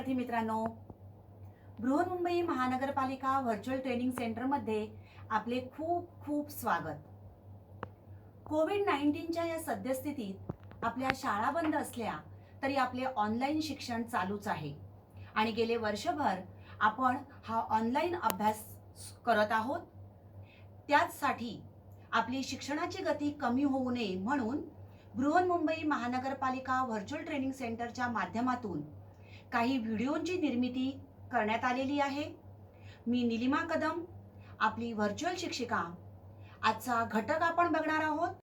विद्यार्थी मित्रांनो, बृहन्मुंबई महानगरपालिका व्हर्च्युअल ट्रेनिंग सेंटरमध्ये आपले खूप खूप स्वागत. कोविड-19च्या या सद्यस्थितीत आपल्या शाळा बंद असल्या तरी आपले ऑनलाईन शिक्षण चालूच आहे आणि गेले वर्षभर आपण हा ऑनलाईन अभ्यास करत आहोत. त्याचसाठी आपली शिक्षणाची गती कमी होऊ नये म्हणून बृहन्मुंबई महानगरपालिका व्हर्च्युअल ट्रेनिंग सेंटरच्या माध्यमातून काही व्हिडिओंची निर्मिती करण्यात आलेली आहे. मी निलिमा कदम, आपली व्हर्च्युअल शिक्षिका. आजचा घटक आपण बघणार आहोत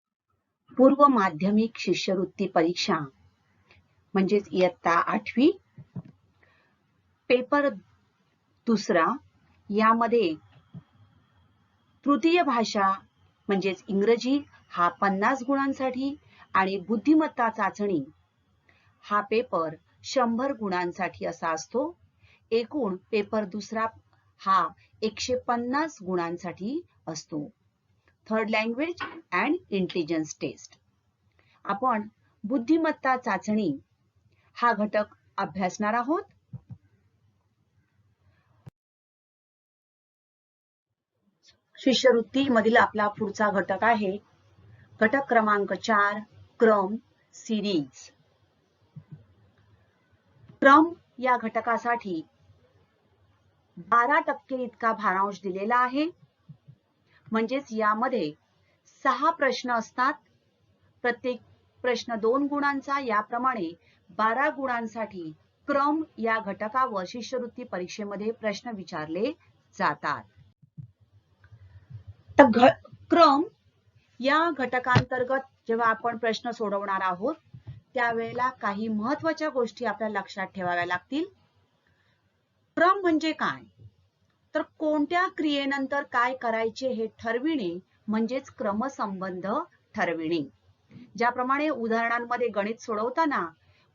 पूर्व माध्यमिक शिष्यवृत्ती परीक्षा म्हणजेच इयत्ता 8वी पेपर दुसरा. यामध्ये तृतीय भाषा म्हणजेच इंग्रजी हा 50 गुणांसाठी आणि बुद्धिमत्ता चाचणी हा पेपर 100 गुणांसाठी असा असतो. एकूण पेपर दुसरा हा 150 गुणांसाठी असतो. Third language and intelligence test. आपण बुद्धिमत्ता चाचणी हा घटक अभ्यासणार आहोत. शिष्यवृत्ती मधील आपला पुढचा घटक आहे घटक क्रमांक 4 क्रम सिरीज. क्रम या घटकासाठी 12% इतका भारांश दिलेला आहे. म्हणजेच यामध्ये 6 प्रश्न असतात. प्रत्येक प्रश्न 2 गुणांचा. याप्रमाणे 12 गुणांसाठी क्रम या घटकावर शिष्यवृत्ती परीक्षेमध्ये प्रश्न विचारले जातात. तर क्रम या घटकांतर्गत जेव्हा आपण प्रश्न सोडवणार आहोत त्यावेळेला काही महत्त्वाच्या गोष्टी आपल्याला लक्षात ठेवाव्या लागतील. क्रम म्हणजे काय? तर कोणत्या क्रियेनंतर काय करायचे हे ठरविणे म्हणजेच क्रमसंबंध ठरविणे. ज्याप्रमाणे उदाहरणांमध्ये गणित सोडवताना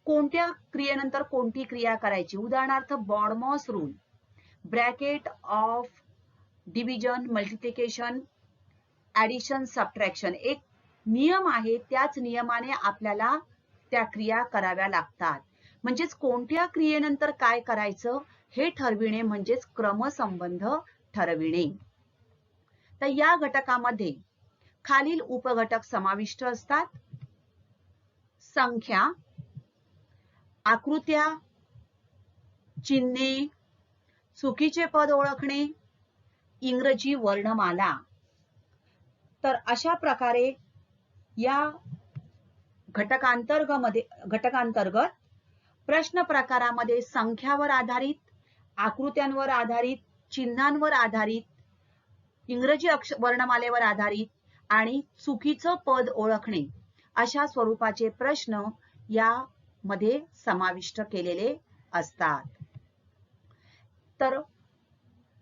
कोणत्या क्रियेनंतर कोणती क्रिया करायची. उदाहरणार्थ BODMAS rule, bracket of division, multiplication, addition, subtraction एक नियम आहे. त्याच नियमाने आपल्याला त्या क्रिया कराव्या लागतात. म्हणजेच कोणत्या क्रियेनंतर काय करायचं हे ठरविणे म्हणजेच क्रमसंबंध ठरविणे. तर या घटकामध्ये खालील उपघटक समाविष्ट असतात. संख्या, आकृत्या, चिन्हे, चुकीचे पद ओळखणे, इंग्रजी वर्णमाला. तर अशा प्रकारे या घटकांतर्गत प्रश्न प्रकारामध्ये संख्यावर आधारित, आकृत्यांवर आधारित, चिन्हांवर आधारित, इंग्रजी वर्णमालेवर आधारित आणि चुकीचं पद ओळखणे अशा स्वरूपाचे प्रश्न यामध्ये समाविष्ट केलेले असतात. तर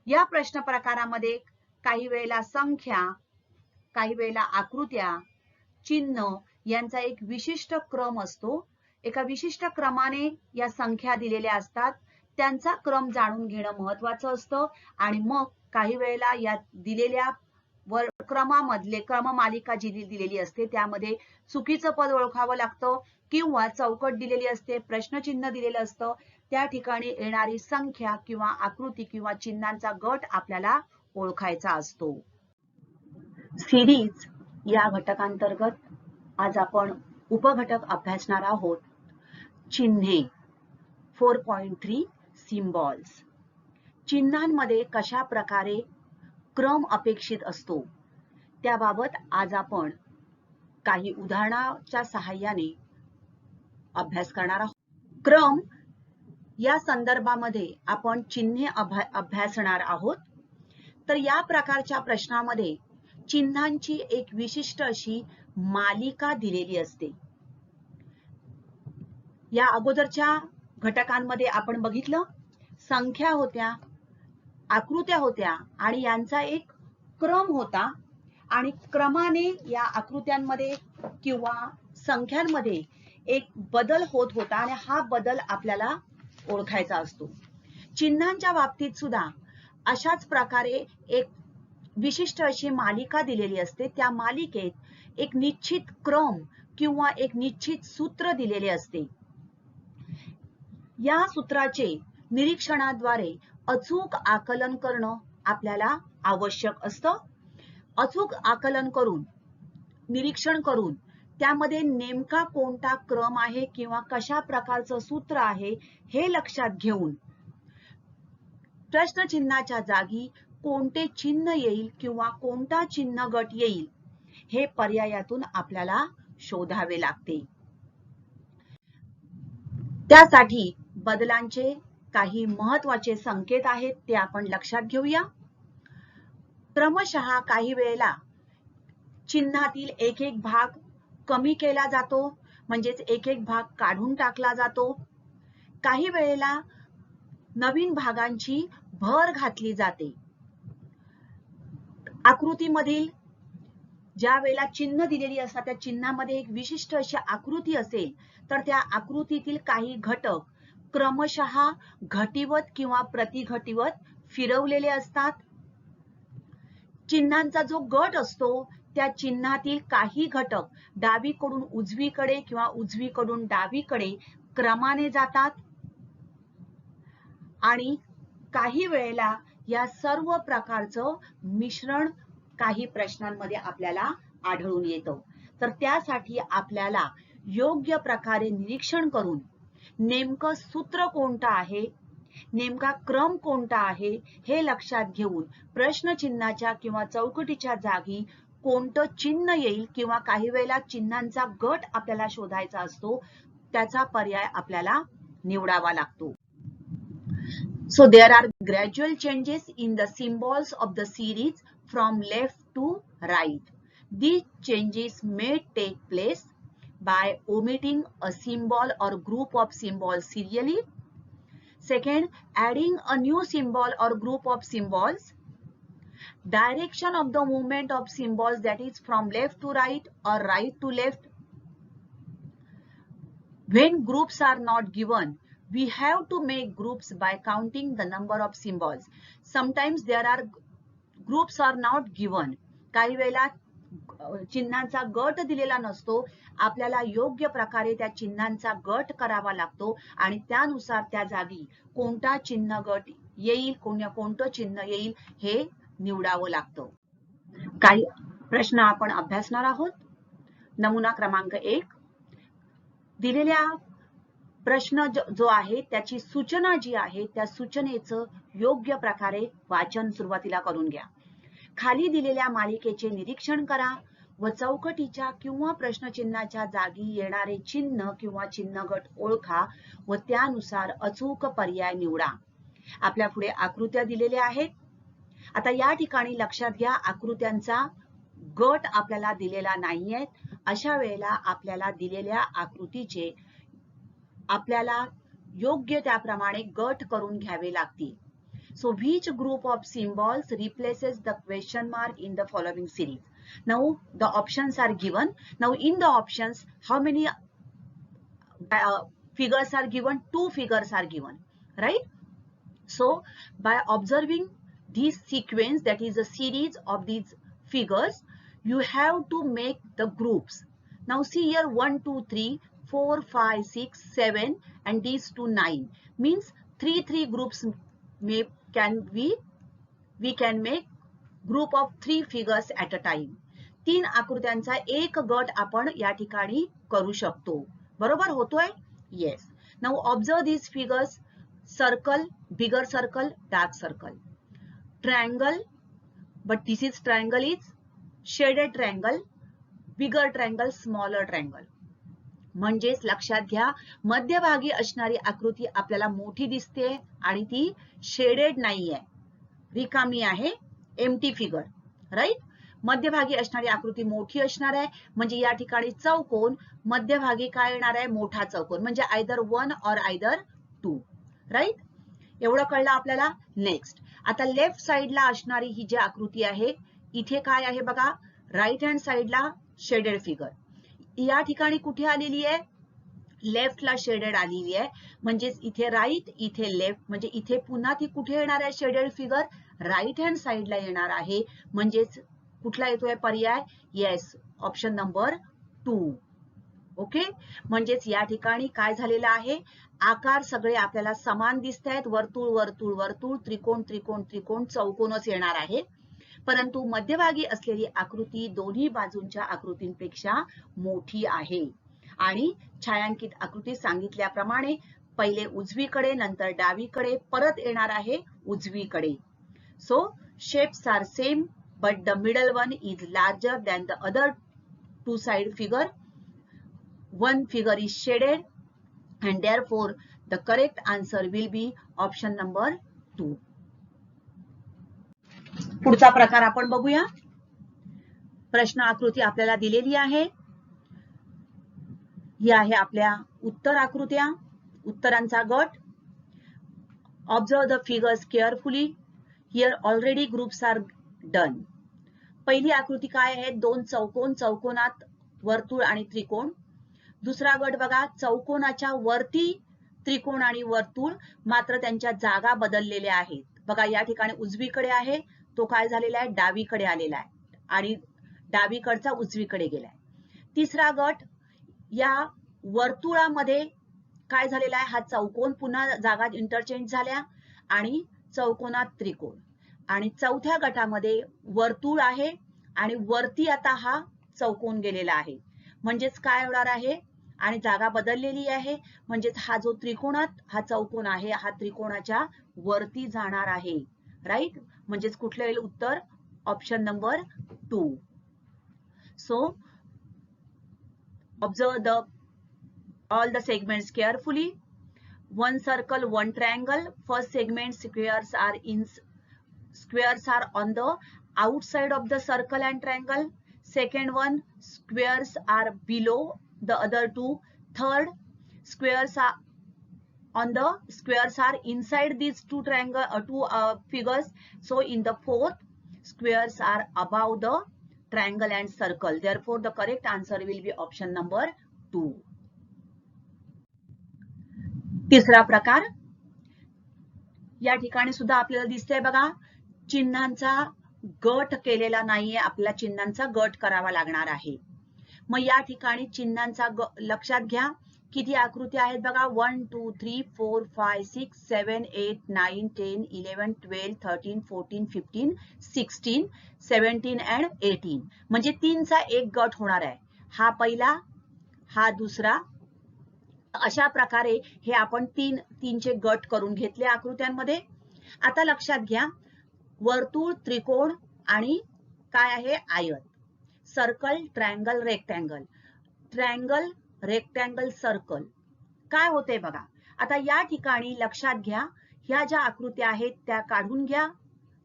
या प्रश्न प्रकारामध्ये काही वेळेला संख्या, काही वेळेला आकृत्या, चिन्ह यांचा एक विशिष्ट क्रम असतो. एका विशिष्ट क्रमाने या संख्या दिलेल्या असतात. त्यांचा क्रम जाणून घेणं महत्त्वाचं असतं आणि मग काही वेळेला या दिलेल्या क्रमामधले क्रममालिका जी दिलेली असते त्यामध्ये चुकीचं पद ओळखावं लागतं किंवा चौकट दिलेली असते, प्रश्नचिन्ह दिलेलं असतं. त्या ठिकाणी येणारी संख्या किंवा आकृती किंवा चिन्हांचा गट आपल्याला ओळखायचा असतो. सिरीज या घटकांतर्गत आज आपण उपघटक अभ्यासणार आहोत. चिन्हे 4.3 सिम्बॉल्स. चिन्हांमध्ये कशा प्रकारे क्रम अपेक्षित असतो त्याबाबत आज आपण काही उदाहरणाच्या सहाय्याने अभ्यास करणार आहोत. क्रम या संदर्भामध्ये आपण चिन्हे अभ्यासणार आहोत. तर या प्रकारच्या प्रश्नामध्ये चिन्हांची एक विशिष्ट अशी मालिका दिलेली असते. या अगोदरच्या घटकांमध्ये आपण बघितलं संख्या होत्या, आकृत्या होत्या आणि यांचा एक क्रम होता आणि क्रमाने या आकृत्यांमध्ये किंवा संख्यांमध्ये एक बदल होत होता आणि हा बदल आपल्याला ओळखायचा असतो. चिन्हांच्या बाबतीत सुद्धा अशाच प्रकारे एक विशिष्ट अशी मालिका दिलेली असते. त्या मालिकेत एक निश्चित क्रम किंवा एक निश्चित सूत्र दिलेले असते. या सूत्राचे निरीक्षणाद्वारे अचूक आकलन करणं आपल्याला आवश्यक असतं. अचूक आकलन करून, निरीक्षण करून त्यामध्ये नेमका कोणता क्रम आहे किंवा कशा प्रकारचं सूत्र आहे हे लक्षात घेऊन प्रश्नचिन्हाच्या जागी कोणते चिन्ह येईल किंवा कोणता चिन्ह गट येईल हे पर्यायातून आपल्याला शोधावे लागते. त्यासाठी बदलांचे काही महत्वाचे संकेत आहेत ते आपण लक्षात घेऊया. क्रमशः काही वेळेला चिन्हातील एक एक भाग कमी केला जातो, म्हणजेच एक एक भाग काढून टाकला जातो. काही वेळेला नवीन भागांची भर घातली जाते. आकृतीमधील ज्या वेळेला चिन्ह दिलेली असतात त्या चिन्हामध्ये एक विशिष्ट अशी आकृती असेल तर त्या आकृतीतील काही घटक क्रमशः घटीवत किंवा प्रतिघटीवत फिरवलेले असतात. चिन्हांचा जो गट असतो त्या चिन्हातील काही घटक डावीकडून उजवीकडे किंवा उजवीकडून डावीकडे क्रमाने जातात आणि काही वेळेला या सर्व प्रकारचं मिश्रण काही प्रश्नांमध्ये आपल्याला आढळून येतं. तर त्यासाठी आपल्याला योग्य प्रकारे निरीक्षण करून नेमकं सूत्र कोणतं आहे, नेमका क्रम कोणता आहे हे लक्षात घेऊन प्रश्नचिन्हाच्या किंवा चौकटीच्या जागी कोणतं चिन्ह येईल किंवा काही वेळेला चिन्हांचा गट आपल्याला शोधायचा असतो त्याचा पर्याय आपल्याला निवडावा लागतो. So there are gradual changes in the symbols of the series from left to right. These changes may take place by omitting a symbol or group of symbols serially. Second, adding a new symbol or group of symbols. Direction of the movement of symbols, that is from left to right or right to left. When groups are not given, we have to make groups by counting the number of symbols. Sometimes there are groups are not given. काही वेळेला चिन्हांचा गट दिलेला नसतो, आपल्याला योग्य प्रकारे त्या चिन्हांचा गट करावा लागतो आणि त्यानुसार त्या जागी कोणता चिन्ह गट येईल, कोणतं चिन्ह येईल हे निवडावं लागतं. काही प्रश्न आपण अभ्यासणार आहोत. नमुना क्रमांक 1. दिलेल्या प्रश्न जो आहे त्याची सूचना जी आहे त्या सूचनेचं योग्य प्रकारे वाचन सुरुवातीला करून घ्या. खाली दिलेल्या मालिकेचे निरीक्षण करा व चौकटीच्या किंवा प्रश्नचिन्हाच्या जागी येणारे चिन्ह किंवा चिन्ह गट ओळखा व त्यानुसार अचूक पर्याय निवडा. आपल्या पुढे आकृत्या दिलेल्या आहेत. आता या ठिकाणी लक्षात घ्या, आकृत्यांचा गट आपल्याला दिलेला नाहीये. अशा वेळेला आपल्याला दिलेल्या आकृतीचे आपल्याला योग्य त्याप्रमाणे गट करून घ्यावे लागतील. So which group of symbols replaces the question mark in the following series? Now the options are given. Now in the options, how many figures are given? 2 figures are given, right? So by observing this sequence, that is a series of these figures, you have to make the groups. Now see here 1, 2, 3, 4, 5, 6, 7 and these 2, 9 means 3 groups we can make group of 3 figures at a time. 3 आकृत्यांचा एक गट आपण या ठिकाणी करू शकतो. बरोबर होतोय? Yes. Now observe these figures. Circle, bigger circle, dark circle. Triangle, but this is triangle is shaded triangle, bigger triangle, smaller triangle. म्हणजेच लक्षात घ्या, मध्यभागी असणारी आकृती आपल्याला मोठी दिसते आणि ती शेडेड नाहीये, रिकामी आहे, एम्प्टी फिगर, राईट. मध्यभागी असणारी आकृती मोठी असणार आहे, म्हणजे या ठिकाणी चौकोन मध्यभागी काय येणार आहे? मोठा चौकोन, म्हणजे आयदर 1 और आयदर 2, राईट. एवढं कळलं आपल्याला. नेक्स्ट, आता लेफ्ट साइडला असणारी ही जी आकृती आहे, इथे काय आहे बघा, राईट हँड साइडला शेडेड फिगर. या ठिकाणी कुठे आलेली आहे? लेफ्टला शेडेड आलेली आहे, म्हणजेच इथे राईट, इथे लेफ्ट, म्हणजे इथे पुन्हा ती कुठे येणार आहे? शेडेड फिगर राईट हँड साइडला येणार आहे. म्हणजेच कुठला येतोय पर्याय? Yes, option number 2. ओके, म्हणजेच या ठिकाणी काय झालेलं आहे, आकार सगळे आपल्याला समान दिसत आहेत. वर्तुळ वर्तुळ वर्तुळ, त्रिकोण त्रिकोण त्रिकोण, चौकोनच येणार आहे. परंतु मध्यभागी असलेली आकृती दोन्ही बाजूंच्या आकृतींपेक्षा मोठी आहे. आणि छायांकित आकृती सांगितल्याप्रमाणे पहिले उजवीकडे, नंतर डावीकडे, परत येणार आहे उजवीकडे. So shapes are same but the middle one is larger than the other two side figure. One figure is shaded and therefore the correct answer will be option number 2. पुढचा प्रकार आपण बघूया. प्रश्न आकृती आपल्याला दिलेली आहे. ही आहे आपल्या उत्तर आकृत्या, उत्तरांचा गट. Observe the figures carefully. Here already groups are done. पहिली आकृती काय आहे, दोन चौकोन, चौकोनात वर्तुळ आणि त्रिकोण. दुसरा गट बघा, चौकोनाच्या वरती त्रिकोण आणि वर्तुळ, मात्र त्यांच्या जागा बदललेल्या आहेत. बघा या ठिकाणी उजवीकडे आहे, तो काय झालेला आहे, डावीकडे आलेला आहे आणि डावीकडचा उजवीकडे गेलाय. तिसरा गट, या वर्तुळामध्ये काय झालेला आहे, हा चौकोन पुन्हा जागा इंटरचेंज झाल्या आणि चौकोनात त्रिकोण. आणि चौथ्या गटामध्ये वर्तुळ आहे आणि वरती आता हा चौकोन गेलेला आहे. म्हणजेच काय होणार आहे, आणि जागा बदललेली आहे, म्हणजेच हा जो त्रिकोणात हा चौकोन आहे, हा त्रिकोणाच्या वरती जाणार आहे. राईट, म्हणजेच कुठलं येईल उत्तर, option number 2. So observe all the segments carefully. One circle, one triangle. First segment, squares are on the outside of the circle and triangle. Second one, squares are below the other two. Third, squares are inside these two figures. So in the fourth, squares are above the triangle and circle. Therefore the correct answer will be option number 2. तिसरा प्रकार, या ठिकाणी सुद्धा आपल्याला दिसतंय बघा, चिन्हांचा गट केलेला नाहीये, आपल्याला चिन्हांचा गट करावा लागणार आहे. मग या ठिकाणी चिन्हांचा लक्षात घ्या, किती आकृती आहेत बघा, 1 2 3 4 5 6 7 8 9 10 11 12 13 14 15 16 17 and 18, म्हणजे 3चा एक गट होणार आहे. हा पहिला, हा दुसरा, अशा प्रकारे हे आपण तीनचे गट करून घेतले आकृत्यांमध्ये. आता लक्षात घ्या, वर्तुळ, त्रिकोण आणि काय आहे, आयत. Circle, triangle, rectangle, triangle, rectangle, circle. काय होते बघा, आता या ठिकाणी लक्षात घ्या, ह्या ज्या आकृत्या आहेत त्या काढून घ्या.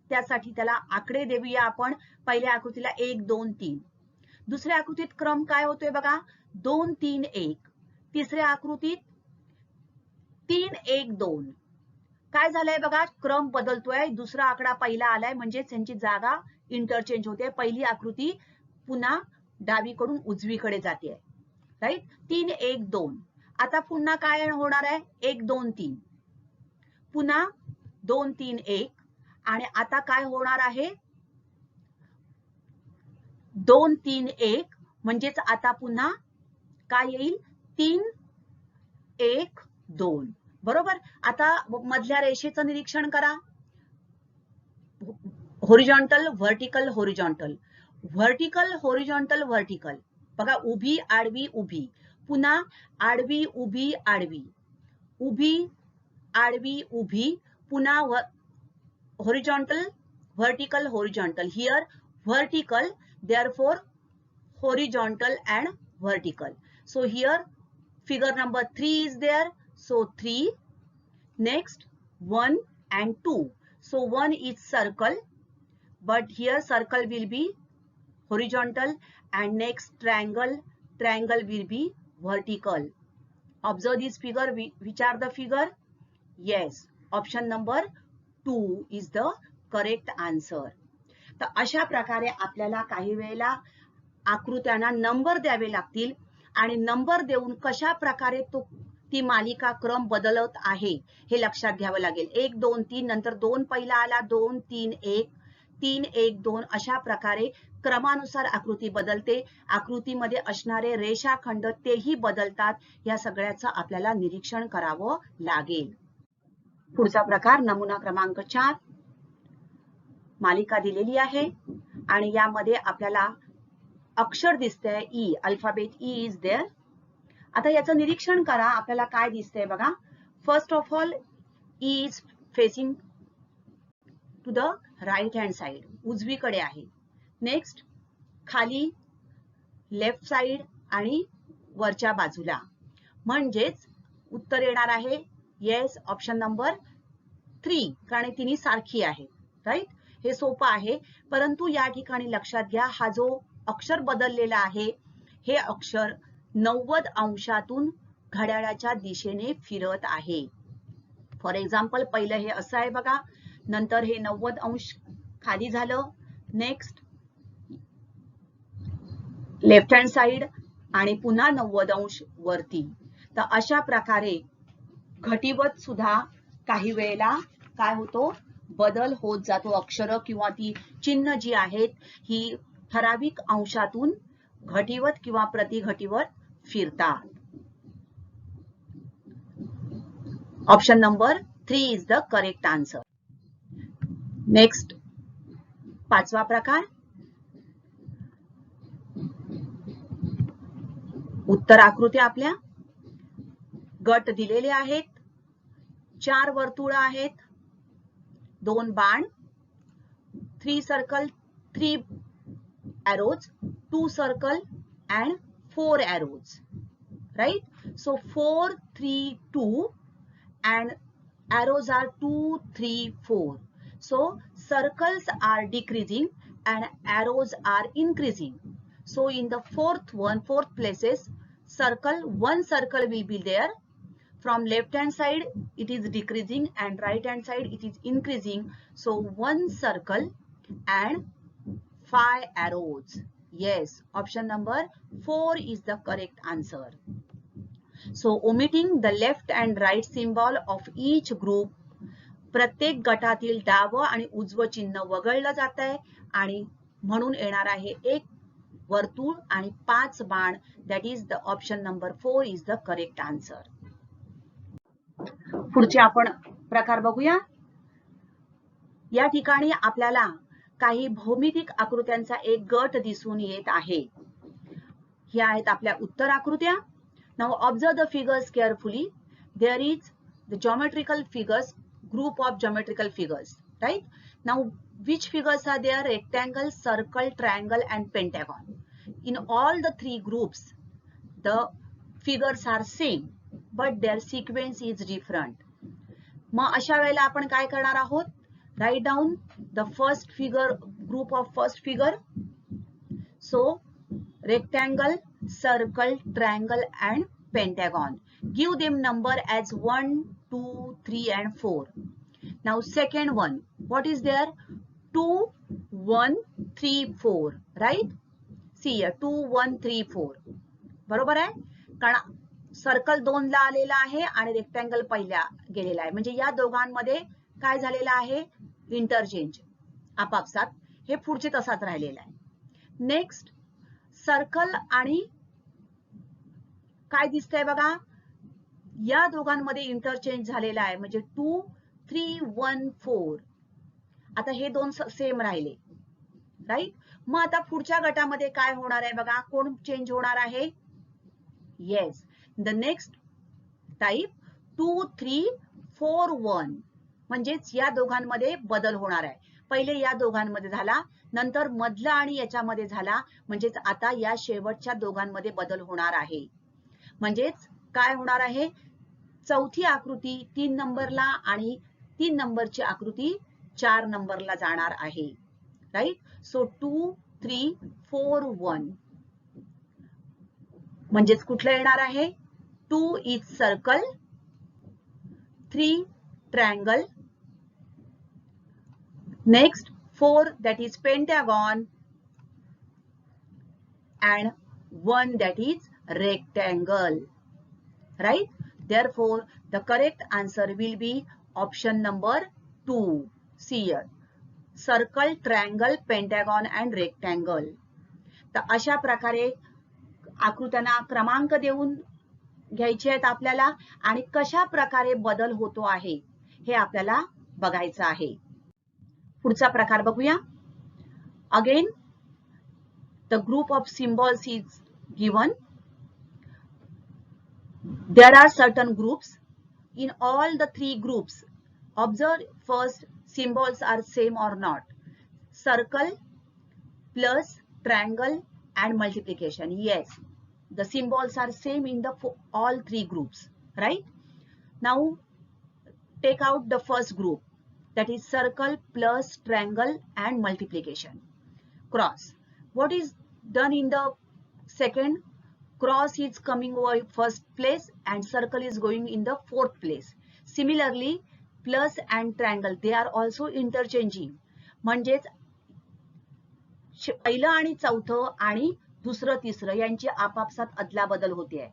त्यासाठी त्याला आकडे देऊया आपण. पहिल्या आकृतीला 1 2 3. दुसऱ्या आकृतीत क्रम काय होतोय बघा, 2 3 1. तिसऱ्या आकृतीत 3 1 2. काय झालंय बघा, क्रम बदलतोय, दुसरा आकडा पहिला आलाय, म्हणजे त्यांची जागा इंटरचेंज होते. पहिली आकृती पुन्हा डावीकडून उजवीकडे जाते. राईट, 3 1 2. आता पुन्हा काय होणार आहे, 1 2 3, पुन्हा 2 3 1. आणि आता काय होणार आहे, 2 3 1, म्हणजेच आता पुन्हा काय येईल, 3 1 2. बरोबर. आता मधल्या रेषेचं निरीक्षण करा, horizontal, vertical, horizontal, vertical, horizontal, vertical. बघा, उभी आडवी उभी, पुन्हा आडवी उभी आडवी, उभी आडवी उभी, पुन्हा horizontal, vertical, horizontal. Here vertical, therefore horizontal and vertical. So here figure number 3 is there. So 3. Next 1 and 2. So 1 is circle, but here circle will be horizontal, and next triangle, triangle will be vertical. Observe this figure. Which are the figure? Yes, option number 2 is the correct answer. तर अशा प्रकारे आपल्याला काही वेळेला आकृत्यांना number द्यावे लागतील आणि number देऊन कशा प्रकारे ती मालिका क्रम बदलत आहे हे लक्षात घ्यावं लागेल. 1 2 3, नंतर 2 पहिला आला, 2 3 1, 3, 1, 2 अशा प्रकारे क्रमानुसार आकृती बदलते. आकृतीमध्ये असणारे रेषाखंड तेही बदलतात. या सगळ्याचं आपल्याला निरीक्षण करावं लागेल. पुढचा प्रकार नमुना क्रमांक 4. मालिका दिलेली आहे आणि यामध्ये आपल्याला अक्षर दिसतंय E, alphabet E is there. आता याचं निरीक्षण करा. आपल्याला काय दिसतंय बघा. First of all E is facing to the right hand side, उजवीकडे आहे. नेक्स्ट खाली लेफ्ट साइड आणि वरच्या बाजूला, म्हणजेच उत्तर येणार आहे येस ऑप्शन नंबर 3, कारण तिन्ही सारखी आहे. राईट. हे सोपं आहे, परंतु या ठिकाणी लक्षात घ्या हा जो अक्षर बदललेला आहे हे अक्षर 90 अंशातून घड्याळाच्या दिशेने फिरत आहे. फॉर एक्झाम्पल पहिलं हे असं आहे बघा, नंतर हे 90 अंश खाली झालं, नेक्स्ट लेफ्ट हँड साइड आणि पुन्हा 90 अंश वरती. तर अशा प्रकारे घटीवत सुद्धा काही वेळेला काय होतो, बदल होत जातो. अक्षर किंवा ती चिन्ह जी आहेत ही ठराविक अंशातून घटीवत किंवा प्रतिघटीवत फिरतात. Option number 3 is the correct answer. Next 5वा प्रकार. उत्तर आकृती आपल्या गट दिलेले आहेत. 4 वर्तुळ आहेत, 2 बाण, 3 circle, 3 arrows, 2 circle and 4 arrows. Right? So 4, 3, 2 and arrows are 2, 3, 4. So circles are decreasing and arrows are increasing. So in the fourth places, one circle will be there. From left hand side it is decreasing and right hand side it is increasing. So 1 circle and 5 arrows. Yes, option number 4 is the correct answer. So omitting the left and right symbol of each group, प्रत्येक गटातील डावं आणि उजवं चिन्ह वगळलं जात आहे आणि म्हणून येणार आहे 1 वर्तुळ आणि 5 बाण. That is the option number 4 is the correct answer. पुढचे आपण प्रकार बघूया. या ठिकाणी आपल्याला काही भौमितिक आकृत्यांचा एक गट दिसून येत आहे. ह्या आहेत आपल्या उत्तर आकृत्या. Now observe the figures carefully. There is the geometrical figures, group of geometrical figures, right? Now which figures are there? Rectangle, circle, triangle and pentagon. In all the 3 groups the figures are same but their sequence is different. मग अशा वेळेला आपण काय करणार आहोत? Write down the first figure, group of first figure. So rectangle, circle, triangle and pentagon. Give them number as 1, 2, 3 and 4. Now second one, what is there? 2, 1, 3, 4, right? See here, 2, 1, 3, 4. बरोबर आहे? कारण सर्कल 2 ला आलेला आहे आणि रेक्टँगल पहिल्या गेलेला आहे. म्हणजे या दोघांमध्ये काय झालेलं आहे? इंटरचेंज आपापसात. हे पुढचे तसाच राहिलेला आहे. नेक्स्ट सर्कल आणि काय दिसतंय बघा, या दोघांमध्ये इंटरचेंज झालेला आहे. म्हणजे 2, 3, 1, 4. आता हे दोन सेम राहिले, राईट? मग आता पुढच्या गटामध्ये काय होणार आहे बघा, कोण चेंज होणार आहे? Yes, the next type 2, 3, 4, 1. म्हणजेच या दोघांमध्ये बदल होणार आहे. पहिले या दोघांमध्ये झाला, नंतर मधला आणि याच्यामध्ये झाला. म्हणजेच आता या शेवटच्या दोघांमध्ये बदल होणार आहे. म्हणजेच काय होणार आहे? चौथी आकृती 3 नंबरला आणि 3 नंबरची आकृती 4 नंबरला जाणार आहे. राईट? सो 2, 3, 4, 1. म्हणजेच कुठलं येणार आहे? 2 is circle, 3 triangle, next 4 that is pentagon and 1 that is rectangle, right? Therefore the correct answer will be option number 2. See here, circle, triangle, Pentagon and rectangle. तर अशा प्रकारे आकृत्यांना क्रमांक देऊन घ्यायचे आहेत आपल्याला आणि कशा प्रकारे बदल होतो आहे हे आपल्याला बघायचं आहे. पुढचा प्रकार बघूया. Again the group of symbols is given. There are certain groups. In all the three groups, observe first symbols are same or not. Circle, plus, triangle and multiplication. Yes, the symbols are same in the all three groups, right? Now take out the first group, that is circle, plus, triangle and multiplication. Cross. What is done in the second? Cross is coming over first place and circle is going in the fourth place. Similarly, plus and triangle, they are also interchanging. म्हणजेच पहिलं आणि चौथं आणि दुसरं तिसरं यांची आपापसात अदलाबदल होते.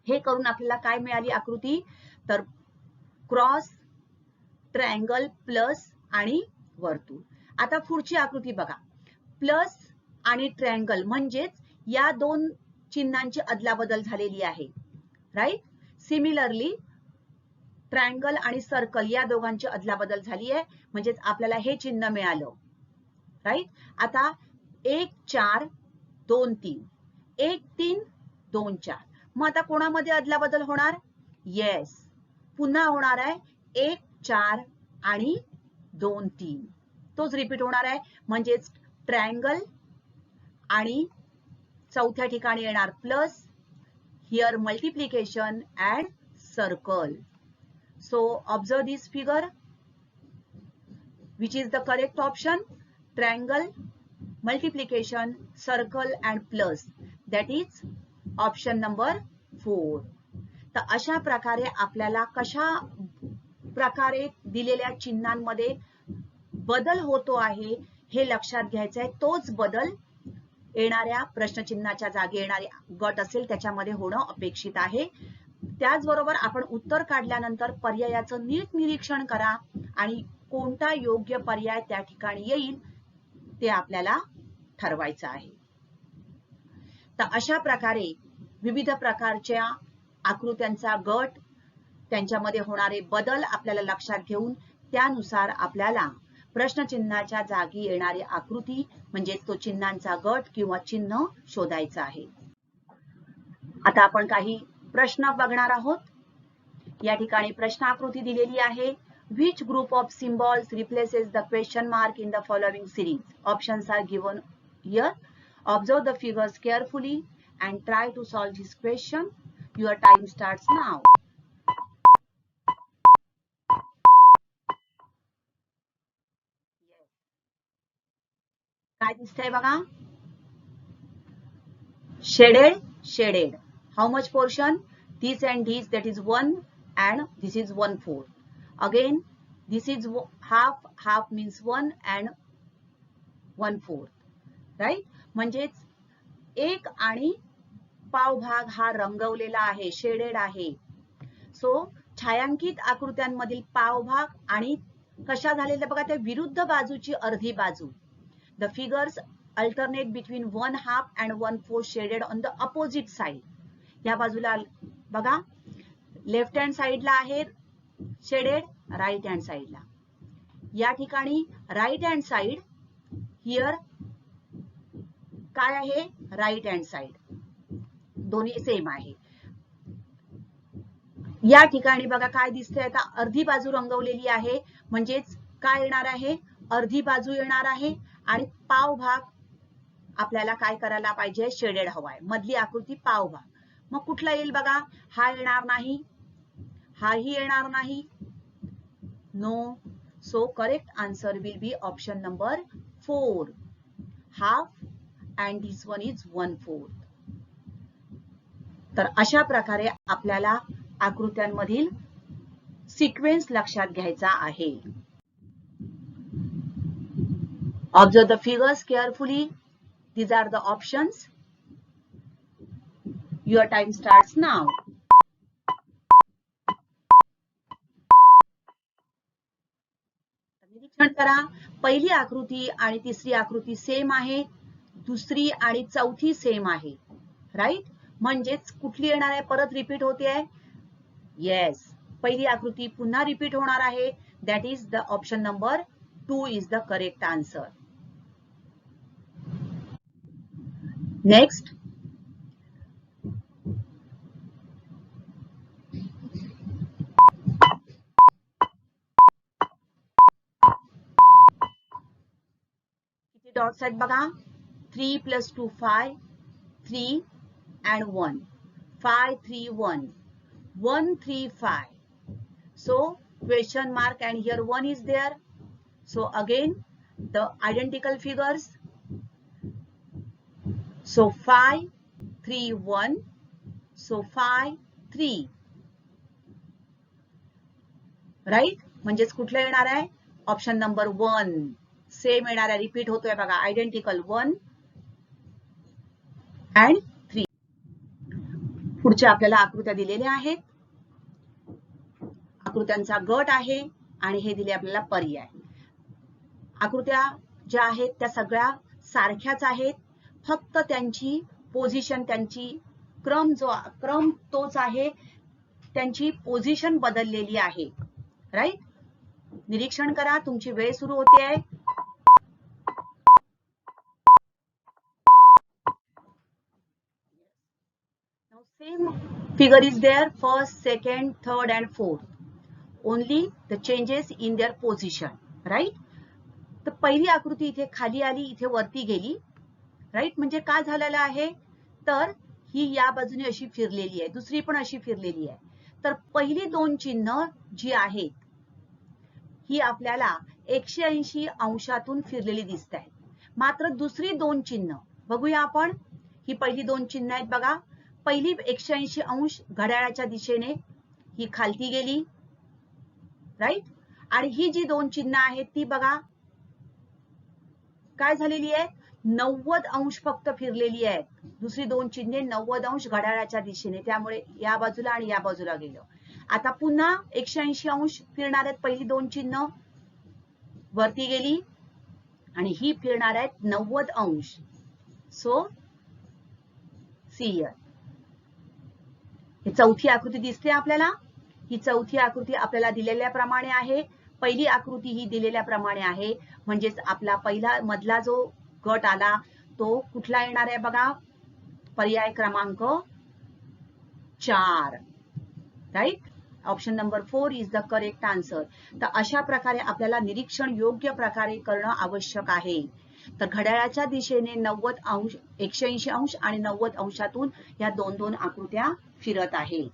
हे करून आपल्याला काय मिळाली आकृती? तर क्रॉस, ट्रायंगल, प्लस आणि वर्तुळ. आता पुढची आकृती बघा. प्लस आणि ट्रायंगल म्हणजेच या दोन चिन्हांची अदलाबदल झालेली आहे, राईट? सिमिलरली ट्रायंगल आणि सर्कल या दोघांची अदलाबदल झाली आहे, म्हणजेच आपल्याला हे चिन्ह मिळालं, राईट? आता 1 4 2 3, 1 3 2 4. मग आता कोणामध्ये अदलाबदल होणार? येस, पुन्हा होणार आहे 1 4 आणि 2 3. तोच रिपीट होणार आहे, म्हणजेच ट्रायंगल आणि चौथ्या ठिकाणी येणार plus, here multiplication and circle. So observe this figure. Which is the correct option? Triangle, multiplication, circle and plus. That is option number 4. तर अशा प्रकारे आपल्याला कशा प्रकारे दिलेल्या चिन्हांमध्ये बदल होतो आहे हे लक्षात घ्यायचं आहे. तोच बदल येणाऱ्या प्रश्नचिन्हाच्या जागी येणारे गट असेल त्याच्यामध्ये होणं अपेक्षित आहे. त्याचबरोबर आपण उत्तर काढल्यानंतर पर्यायाचं नीट निरीक्षण करा आणि कोणता योग्य पर्याय त्या ठिकाणी येईल ते आपल्याला ठरवायचं आहे. तर अशा प्रकारे विविध प्रकारच्या आकृत्यांचा गट, त्यांच्यामध्ये होणारे बदल आपल्याला लक्षात घेऊन त्यानुसार आपल्याला प्रश्नचिन्हाच्या जागी येणारी आकृती म्हणजेच तो चिन्हांचा गट किंवा चिन्ह शोधायचा आहे. आता आपण काही प्रश्न बघणार आहोत. या ठिकाणी प्रश्न आकृती दिलेली आहे. Which group of symbols replaces the question mark in the following series? Options are given here. Observe the figures carefully and try to solve this question. Your time starts now. काय दिसतंय बघा? Shaded, shaded. How much portion? This and this, that is 1 and this is 1/4. Again, this is half, half means 1 and 1/4, right? म्हणजेच 1 आणि पाव भाग हा रंगवलेला आहे, shaded आहे. सो छायांकित आकृत्यांमधील पाव भाग आणि कशा झालेल्या बघा, त्या विरुद्ध बाजूची अर्धी बाजू. The figures alternate between 1/2 and 1/4 shaded on the opposite side. या बाजूला बघा, लेफ्ट हँड साइडला आहे शेडेड, राईट हँड साइडला. या ठिकाणी राईट हँड साइड, हिअर काय आहे? Right hand side. दोन्ही सेम आहे. या ठिकाणी बघा काय दिसतंय, आता अर्धी बाजू रंगवलेली आहे, म्हणजेच काय येणार आहे? अर्धी बाजू येणार आहे आणि पाव भाग आपल्याला काय करायला पाहिजे? शेडेड हवाय. मधली आकृती पाव भाग. मग कुठला येईल बघा? हा येणार नाही, हाही येणार नाही. No. So correct answer will be option number 4. Half and this one is 1/4. तर अशा प्रकारे आपल्याला आकृत्यांमधील सिक्वेन्स लक्षात घ्यायचा आहे. Observe the figures carefully. These are the options. Your time starts now. निरीक्षण करा. पहिली आकृती आणि तिसरी आकृती सेम आहे, दुसरी आणि चौथी सेम आहे, राईट? म्हणजेच कुठली येणार आहे, परत रिपीट होते आहे? येस, पहिली आकृती पुन्हा रिपीट होणार आहे. That is the option number 2 is the correct answer. Next, किती डॉट्स आहेत बघा? 3 + 2 5, 3 and 1, 5 3 1, 1 3 5. So question mark and here 1 is there. So again the identical figures. So 5 3 1. So 5 3. Right? म्हणजेच कुठलं येणार आहे? ऑप्शन नंबर 1 सेम येणार आहे. रिपीट होतोय बघा, आयडेंटिकल 1 and 3. पुढच्या आपल्याला आकृत्या दिलेल्या आहेत. आकृत्यांचा गट आहे आणि हे दिले आपल्याला पर्याय. आकृत्या ज्या आहेत त्या सगळ्या सारख्याच आहेत, फक्त त्यांची पोझिशन, त्यांची क्रम तोच आहे, त्यांची पोझिशन बदललेली आहे, राईट? निरीक्षण करा, तुमची वेळ सुरू होते आहे. Same figure is there, first, second, third and fourth. Only the changes in their position, right? तर पहिली आकृती इथे खाली आली, इथे वरती गेली, राईट? म्हणजे काय झालेलं आहे, तर ही या बाजूने अशी फिरलेली आहे, दुसरी पण अशी फिरलेली आहे. तर पहिली दोन चिन्ह जी आहेत ही आपल्याला 180 अंशातून फिरलेली दिसत आहेत. मात्र दुसरी दोन चिन्ह बघूया आपण. ही पहिली दोन चिन्ह आहेत बघा. पहिली 180 अंश घड्याळाच्या दिशेने ही खालती गेली, राईट? आणि ही जी दोन चिन्ह आहेत ती बघा काय झालेली आहे, 90 अंश फक्त फिरलेली आहेत. दुसरी दोन चिन्हे 90 अंश घड्याळाच्या दिशेने, त्यामुळे या बाजूला आणि या बाजूला गेलं. आता पुन्हा 180 अंश फिरणार आहेत पहिली दोन चिन्ह, वरती गेली आणि ही फिरणार आहेत 90 अंश. सो सीयर ही चौथी आकृती दिसते आपल्याला. ही चौथी आकृती आपल्याला दिलेल्याप्रमाणे आहे. पहिली आकृती ही दिलेल्याप्रमाणे आहे. म्हणजेच आपला पहिला मधला जो गट आला तो कुठला येणार आहे बघा, पर्याय क्रमांक 4, right? Option number 4 is the correct answer. तर अशा प्रकारे आपल्याला निरीक्षण योग्य प्रकारे करणं आवश्यक आहे. तर घड्याळाच्या दिशेने 90 अंश, 180 अंश आणि 90 अंशातून या दोन दोन आकृत्या फिरत आहेत.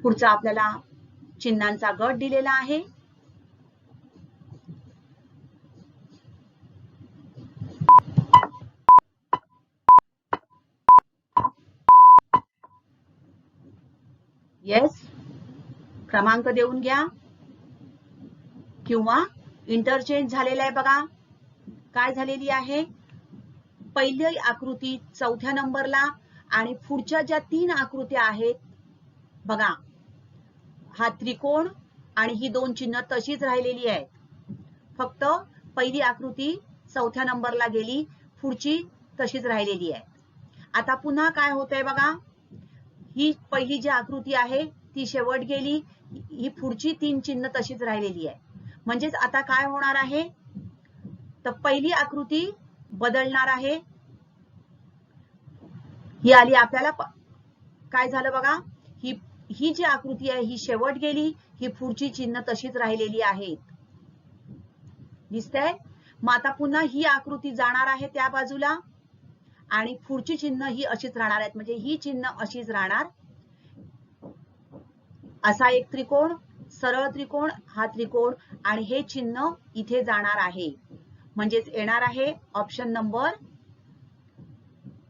पुढचा आपल्याला चिन्हांचा गट दिलेला आहे. येस, क्रमांक देऊन घ्या किंवा इंटरचेंज झालेला आहे बघा. काय झालेली आहे, पहिली आकृती चौथ्या नंबरला आणि पुढच्या ज्या तीन आकृत्या आहेत बघा, हा त्रिकोण आणि ही दोन चिन्ह तशीच राहिलेली आहेत. फक्त पहिली आकृती चौथ्या नंबरला गेली, पुढची तशीच राहिलेली आहे. आता पुन्हा काय होतंय बघा, ही पहिली जी आकृती आहे ती शेवट गेली, ही पुढची तीन चिन्ह तशीच राहिलेली आहे. म्हणजेच आता काय होणार आहे, तर पहिली आकृती बदलणार आहे. ही आली आपल्याला, काय झालं बघा, ही जी आकृती आहे ही शेवट गेली, ही पुढची चिन्ह तशीच राहिलेली आहेत. दिसतंय? मग आता पुन्हा ही आकृती जाणार आहे त्या बाजूला आणि पुढची चिन्ह ही अशीच राहणार आहेत. म्हणजे ही चिन्ह अशीच राहणार. असा एक त्रिकोण, सरळ त्रिकोण, हा त्रिकोण आणि हे चिन्ह इथे जाणार आहे. म्हणजेच येणार आहे ऑप्शन नंबर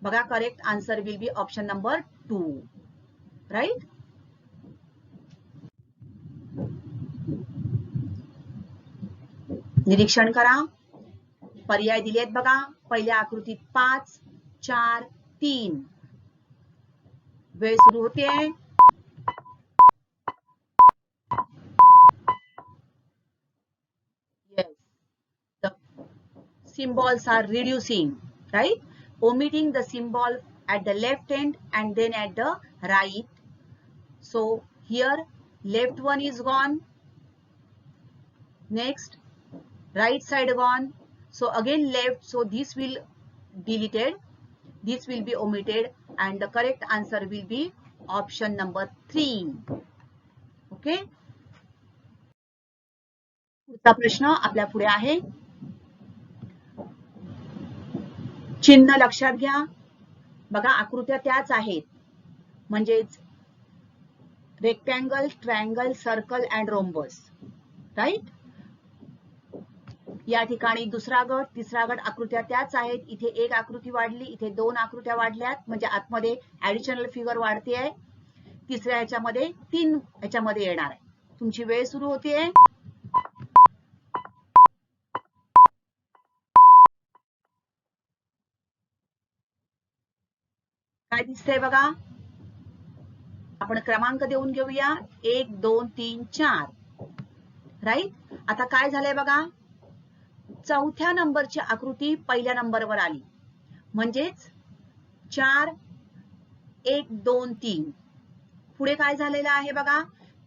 बघा, correct answer will be option number 2, right? निरीक्षण करा, पर्याय दिलेत बघा. पहिल्या आकृतीत 5 4 3. वेळ सुरू होते. symbols are reducing, right? Omitting the symbol at the left end and then at the right. So here left one is gone. Next right side gone. So again left. So this will deleted. This will be omitted and the correct answer will be option number 3. Okay. पुढचा प्रश्न आपल्या पुढे आहे. चिन्ह लक्षात घ्या. बघा आकृत्या त्याच आहेत. म्हणजेच rectangle, triangle, circle and rhombus. Right. या ठिकाणी दुसरा गट, तिसरा गट आकृत्या त्याच आहेत. इथे एक आकृती वाढली, इथे 2 आकृत्या वाढल्यात. म्हणजे आतमध्ये ऍडिशनल फिगर वाढते आहे. तिसऱ्या ह्याच्यामध्ये 3 ह्याच्यामध्ये येणार आहे. तुमची वेळ सुरू होतीये. काय दिसतंय बघा. आपण क्रमांक देऊन घेऊया. 1 2 3 4. राईट. आता काय झालंय बघा. चौथ्या नंबरची आकृती पहिल्या नंबरवर आली. म्हणजेच 4 1 2 3. पुढे काय झालेलं आहे बघा.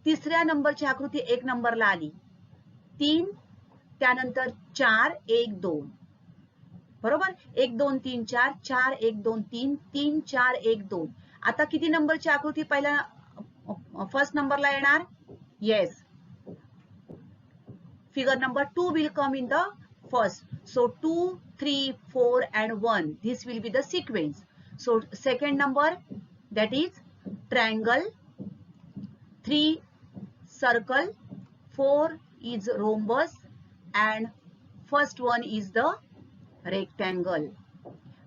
तिसऱ्या नंबरची आकृती 1 नंबरला आली. 3 त्यानंतर 4 1 2. बरोबर. 1 2 3 4 4 1 2 3 3 4 1 2. आता किती नंबरची आकृती पहिल्या फर्स्ट नंबरला येणार. Yes. Figure number 2 will come in the first. So 2, 3, 4 and 1. This will be the sequence. So second number, that is triangle, 3 circle, 4 is rhombus and first one is the rectangle.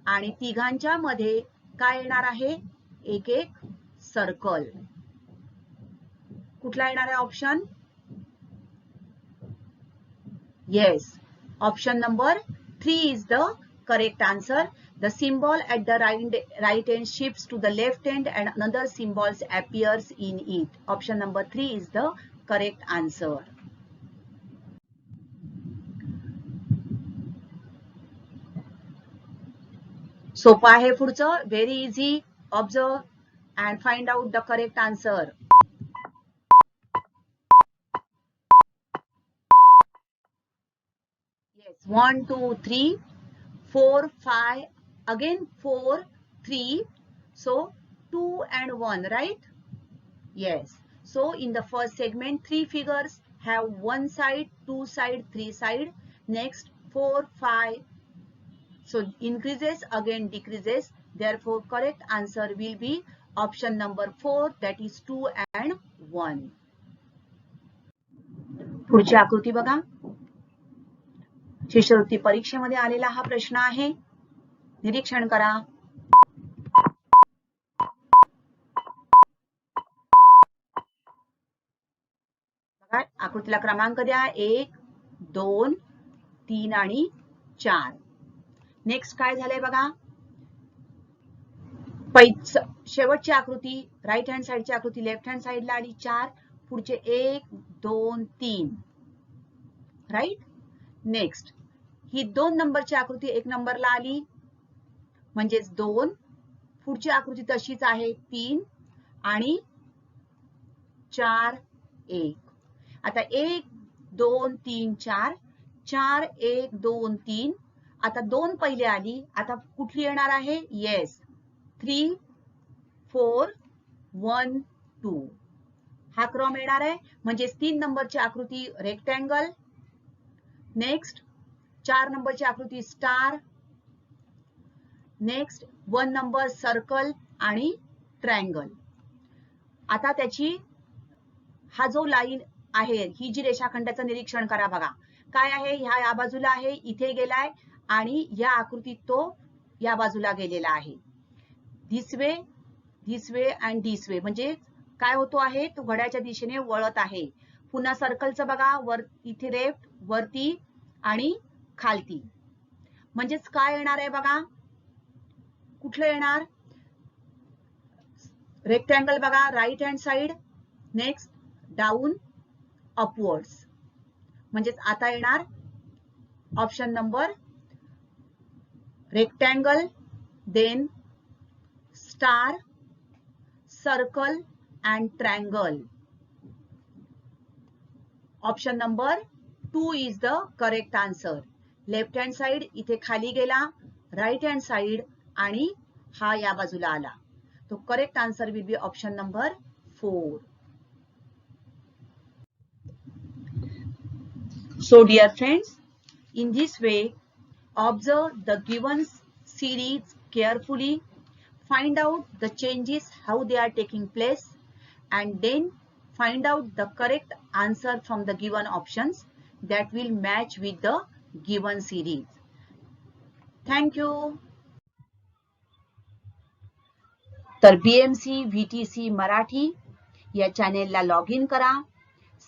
आणि तिघांच्या मध्ये काय येणार आहे. एक एक सर्कल. कुठला येणार आहे option. Yes, option number 3 is the correct answer. The symbol at the right end shifts to the left end and another symbol appears in it. Option number 3 is the correct answer. सोपं आहे पुढचं. Very easy. Observe and find out the correct answer. Yes, 1 2 3 4 5 again 4 3. So 2 and 1, right? Yes. So in the first segment 3 figures have 1 side, 2 side, 3 side. Next 4 5. So increases again decreases. Therefore correct answer will be option number 4, that is 2 and 1. पुढची आकृती बघा. शिष्यवृत्ती परीक्षेमध्ये आलेला हा प्रश्न आहे. निरीक्षण करा. बघा आकृतीला क्रमांक द्या. 1 2 3 आणि 4. नेक्स्ट काय झालंय बघा. शेवटची आकृती राईट हँड साइडची आकृती लेफ्ट हँड साइडला आली. 4. पुढचे 1 2 3. राईट. नेक्स्ट ही 2 नंबरची आकृती 1 नंबरला आली. म्हणजेच 2. पुढची आकृती तशीच आहे 3 आणि 4 1. आता 1 2 3 4. 4 1 2 3. आता 2 पहिले आली. आता कुठली येणार आहे. येस. 3 4 1 2. हा क्रम येणार आहे. म्हणजे 3 नंबरची आकृती रेक्टँगल. नेक्स्ट 4 नंबरची आकृती स्टार. नेक्स्ट 1 नंबर सर्कल आणि ट्रायंगल. आता त्याची हा जो लाईन आहे ही जी रेषाखंडाचं निरीक्षण करा. बघा काय आहे. ह्या या बाजूला आहे. इथे गेलाय आणि या आकृतीत तो या बाजूला गेलेला आहे. This way and this way. म्हणजे काय होतो आहे. तो घड्याच्या दिशेने वळत आहे. पुन्हा सर्कलचं बघा. वर इथे लेफ्ट वरती आणि खालती. म्हणजेच काय येणार आहे बघा. कुठलं येणार. रेक्टँगल बघा right hand side. Next down upwards. म्हणजेच आता येणार option number rectangle, then star, circle and triangle. Option number 2 is the correct answer. Left hand side इथे खाली गेला, राईट हँड साइड आणि हा या बाजूला आला. तो correct answer will be option number 4. So dear friends, in this way, observe the given series carefully, find out the changes, how they are taking place, and then find out the correct answer from the given options that will match with the given series. Thank you. तर BMC VTC Marathi या चॅनेलला log in करा,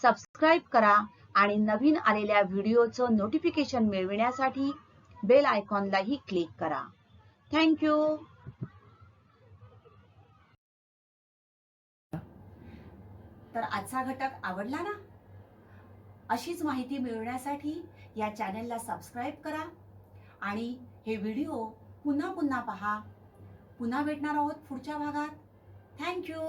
subscribe करा आणि नवीन आलेल्या व्हिडिओचं notification मिळविण्यासाठी bell आयकॉनलाही click करा. Thank you. तर आजचा घटक आवडला ना? अशीच माहिती मिळवण्यासाठी या चॅनेलला सबस्क्राईब करा आणि हे व्हिडिओ पुन्हा पुन्हा पहा. पुन्हा भेटणार आहोत पुढच्या भागात. Thank you.